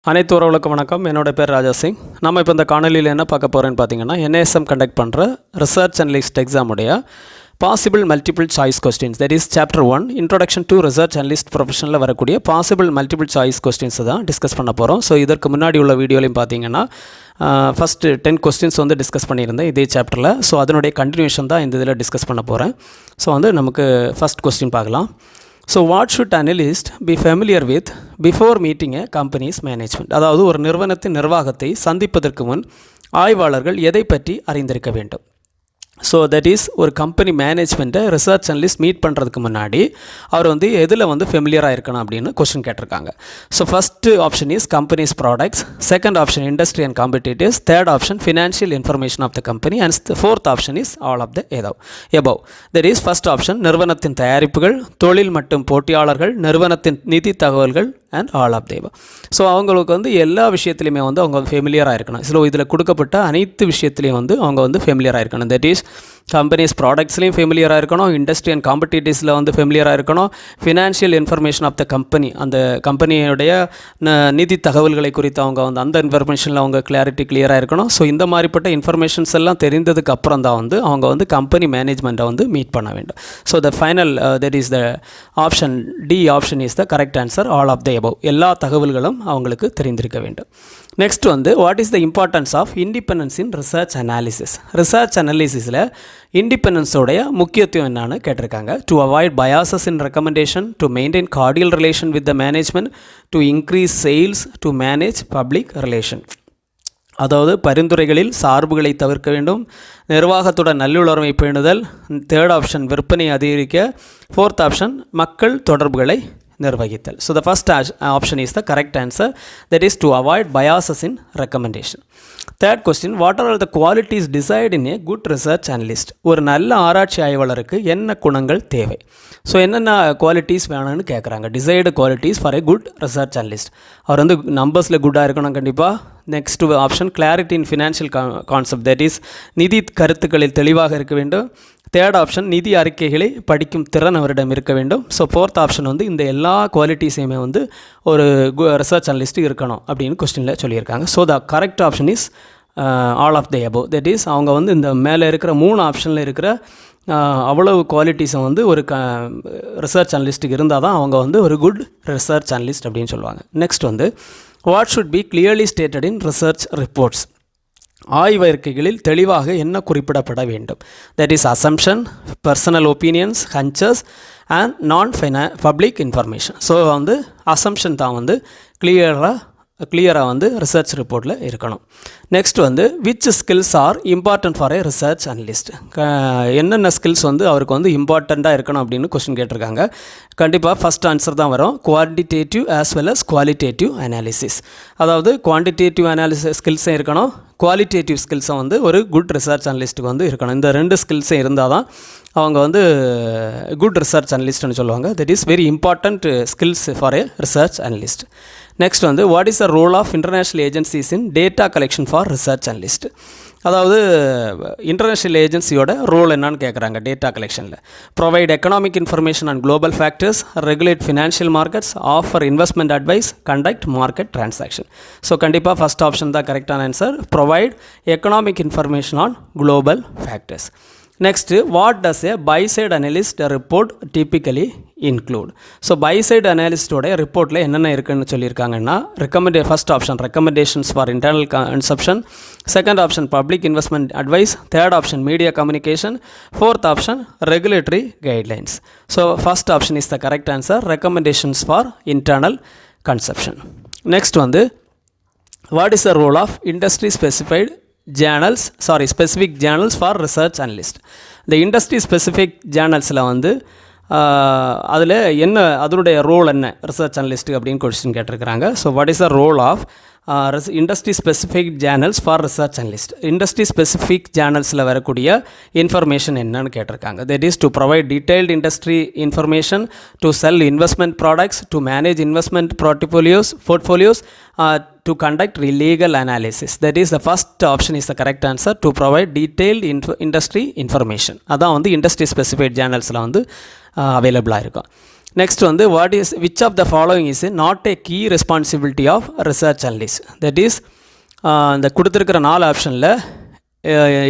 அனைத்து உறவுகளுக்கும் வணக்கம். என்னோட பேர் ராஜா சிங். நம்ம இப்போ இந்த காணொலியில் என்ன பார்க்க போகிறேன்னு பார்த்தீங்கன்னா, NISM கண்டக்ட் பண்ணுற ரிசர்ச் அனலிஸ்ட் எக்ஸாமுடைய possible multiple choice questions, that is chapter 1 introduction to research analyst ப்ரொஃபஷனில் வரக்கூடிய பாசிபிள் மல்டிபிள் சாய்ஸ் கொஸ்டின்ஸை தான் டிஸ்கஸ் பண்ண போகிறோம். ஸோ இதற்கு முன்னாடி உள்ள வீடியோலையும் பார்த்தீங்கன்னா ஃபஸ்ட்டு 10 கொஸ்டின்ஸ் வந்து டிஸ்கஸ் பண்ணியிருந்தேன் இதே சாப்டரில். ஸோ அதனுடைய கண்டினியூஷன் தான் இந்த இதில் டிஸ்கஸ் பண்ண போகிறேன். ஸோ வந்து நமக்கு ஃபஸ்ட் கொஸ்டின் பார்க்கலாம். So what should analyst B familiar with before meeting a companies management? அதாவது ஒரு நிறுவனத்தின் நிர்வாகத்தை சந்திப்பதற்கு முன் ஆய்வாளர்கள் எதை பற்றி அறிந்திருக்க வேண்டும்? ஸோ தட் இஸ் ஒரு கம்பெனி மேனேஜ்மெண்ட்டை ரிசர்ச் அனலிஸ்ட் மீட் பண்ணுறதுக்கு முன்னாடி அவர் வந்து எதில் வந்து ஃபெமிலியராக இருக்கணும் அப்படின்னு கொஸ்டின் கேட்டிருக்காங்க. So first option is companies products, second option industry and competitives, third option financial information of the company and fourth option is all of the above. That is first option நிறுவனத்தின் தயாரிப்புகள், தொழில் மற்றும் போட்டியாளர்கள், நிறுவனத்தின் நிதி தகவல்கள் and all of them. So அவங்களுக்கு வந்து எல்லா விஷயத்துலையுமே வந்து அவங்க ஃபெமிலியராக இருக்கணும். ஸோ இதில் கொடுக்கப்பட்ட அனைத்து விஷயத்துலையும் வந்து அவங்க வந்து ஃபெமிலியராக இருக்கணும். தட் இஸ் கம்பெனிஸ் ப்ராடக்ட்ஸ்லையும் ஃபெமிலியராக இருக்கணும், இண்டஸ்ட்ரி அண்ட் காம்படிட்டிவ்ஸில் வந்து ஃபெமிலியராக இருக்கணும், financial information of the company, அந்த கம்பெனியுடைய நிதி தகவல்களை குறித்து அவங்க வந்து அந்த இன்ஃபர்மேஷனில் அவங்க கிளியராக இருக்கணும். ஸோ இந்த மாதிரிப்பட்ட இன்ஃபர்மேஷன்ஸ் எல்லாம் தெரிந்ததுக்கு அப்புறம் தான் வந்து அவங்க வந்து கம்பெனி மேனேஜ்மெண்ட்டை வந்து மீட் பண்ண வேண்டும். So the final that is the option D option is the correct answer, all of the above. எல்லா தகவல்களும் அவங்களுக்கு தெரிந்திருக்க வேண்டும். நெக்ஸ்ட் வந்து what is the importance of independence in research analysis? Research அனாலிசிஸில் இண்டிபெண்டன்ஸோடைய முக்கியத்துவம் என்னன்னு கேட்டிருக்காங்க. To avoid biases in recommendation, to maintain cordial relation with the management, to increase sales, to manage public relation. அதாவது பரிந்துரைகளில் சார்புகளை தவிர்க்க வேண்டும், நிர்வாகத்துடன் நல்லுணர்வை பேணுதல், தேர்ட் ஆப்ஷன் விற்பனை அதிகரிக்க, ஃபோர்த் ஆப்ஷன் மக்கள் தொடர்புகளை நிர்வகித்தல். So the first option is the correct answer, that is to avoid biases in recommendation. Third question, what are the qualities decide in A good research analyst? ஒரு நல்ல ஆராய்ச்சி ஆய்வாளருக்கு என்ன குணங்கள் தேவை? ஸோ என்னென்ன குவாலிட்டிஸ் வேணும்னு கேட்குறாங்க. Decide qualities for a good research analyst. அவர் வந்து நம்பர்ஸில் குட்டாக இருக்கணும் கண்டிப்பாக. Next option clarity in financial concept, that is நிதி கருத்துக்களில் தெளிவாக இருக்க வேண்டும். தேர்ட் ஆப்ஷன் நிதி அறிக்கைகளை படிக்கும் திறன் அவரிடம் இருக்க வேண்டும். ஸோ ஃபோர்த் ஆப்ஷன் வந்து இந்த எல்லா குவாலிட்டிஸையுமே வந்து ஒரு ரிசர்ச் அனலிஸ்ட் இருக்கணும் அப்படின்னு கொஸ்டினில் சொல்லியிருக்காங்க. So the correct option is all of the above. That is அவங்க வந்து இந்த மேலே இருக்கிற 3 ஆப்ஷனில் இருக்கிற அவ்வளவு குவாலிட்டிஸை வந்து ஒரு ரிசர்ச் அனலிஸ்ட்டுக்கு இருந்தால் தான் அவங்க வந்து ஒரு குட் ரிசர்ச் அனலிஸ்ட் அப்படின்னு சொல்லுவாங்க. நெக்ஸ்ட் வந்து what should be clearly stated in research reports? ஆய்வறிக்கைகளில் தெளிவாக என்ன குறிப்பிடப்பட வேண்டும்? That is assumption, personal opinions, hunches and public information. So வந்து அசம்ஷன் தான் வந்து கிளியராக வந்து ரிசர்ச் ரிப்போர்ட்டில் இருக்கணும். நெக்ஸ்ட் வந்து which skills are important for a research analyst? என்னென்ன ஸ்கில்ஸ் வந்து அவருக்கு வந்து இம்பார்ட்டண்ட்டாக இருக்கணும் அப்படின்னு கொஸ்டின் கேட்டிருக்காங்க. கண்டிப்பாக ஃபஸ்ட் ஆன்சர் தான் வரும், quantitative as well as qualitative analysis. அதாவது குவான்டிடேட்டிவ் அனாலிசிஸ் ஸ்கில்ஸும் இருக்கணும், குவாலிட்டேட்டிவ் ஸ்கில்ஸும் வந்து ஒரு குட் ரிசர்ச் அனலிஸ்ட்டுக்கு வந்து இருக்கணும். இந்த 2 ஸ்கில்ஸும் இருந்தால் தான் அவங்க வந்து குட் ரிசர்ச் அனலிஸ்ட்னு சொல்லுவாங்க. That is very important skills for a research analyst. Next வந்து what is the role of international agencies in data collection for research analyst? அதாவது இன்டர்நேஷ்னல் ஏஜென்சியோட ரோல் என்னன்னு கேட்குறாங்க டேட்டா கலெக்ஷனில். Provide economic information and global factors, regulate financial markets, offer investment advice, conduct market transaction. So கண்டிப்பாக first option தான் கரெக்டான answer, provide economic information on global factors. Next what does a buy side analyst report typically include? So buy side அனாலிஸ்டோடைய ரிப்போர்ட்டில் என்னென்ன இருக்குன்னு சொல்லியிருக்காங்கன்னா, first option recommendations for internal consumption, second option public investment advice, third option media communication, fourth option regulatory guidelines. So first option is the correct answer, recommendations for internal consumption. Next வந்து what is the role of industry specific journals for research analyst? இந்த industry specific ஜேர்னல்ஸில் வந்து அதில் என்ன அதனுடைய role என்ன research analyst அப்படின்னு question கேட்டிருக்கிறாங்க. So what is the role of industry specific journals for research analyst? Industry specific ஜேர்னல்ஸில் வரக்கூடிய இன்ஃபர்மேஷன் என்னன்னு கேட்டிருக்காங்க. That is to provide detailed industry information, to sell investment products, to manage investment portfolios, to conduct legal analysis. That is the first option is the correct answer, to provide detailed industry information. அதான் வந்து industry specified ஜேர்னல்ஸில் வந்து அவைலபிளாக இருக்கும். Next வந்து which of the following is not a key responsibility of research analyst, that is இந்த கொடுத்துருக்கிற 4 ஆப்ஷனில்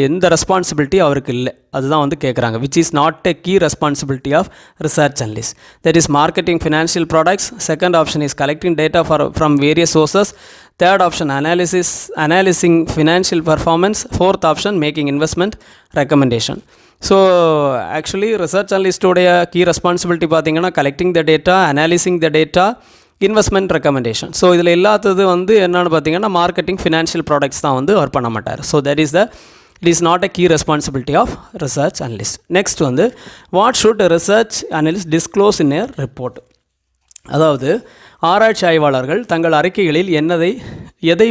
எந்த ரெஸ்பான்சிபிலிட்டி அவருக்கு இல்லை அதுதான் வந்து கேட்குறாங்க. which is not a key responsibility of research analyst, that is marketing financial products. Second option is collecting data from various sources. Third option analyzing financial performance. Fourth option making investment recommendation. So actually research அனலிஸ்டோடைய key responsibility பார்த்தீங்கன்னா collecting the data, analysing the data, investment recommendation. So இதில் எல்லாத்தது வந்து என்னென்னு பார்த்தீங்கன்னா marketing financial products தான் வந்து work பண்ண மாட்டார். So that is it is not a key responsibility of research analyst. Next வந்து what should research analyst disclose in a report, அதாவது ஆராய்ச்சி ஆய்வாளர்கள் தங்கள் அறிக்கைகளில் எதை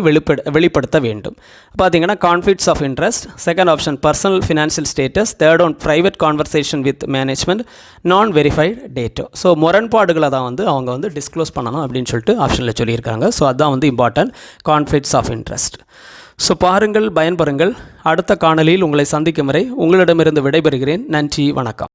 வெளிப்படுத்த வேண்டும் பார்த்தீங்கன்னா conflicts of interest. Second option personal financial status. Third one private conversation with management, non verified data. So முரண்பாடுகளை தான் வந்து அவங்க வந்து டிஸ்க்ளோஸ் பண்ணணும் அப்படின்னு சொல்லிட்டு ஆப்ஷனில் சொல்லியிருக்காங்க. ஸோ அதுதான் வந்து important, conflicts of interest. So பாருங்கள், பயன்பெறுங்கள். அடுத்த காணொலியில் உங்களை சந்திக்கும் வரை உங்களிடமிருந்து விடைபெறுகிறேன். நன்றி, வணக்கம்.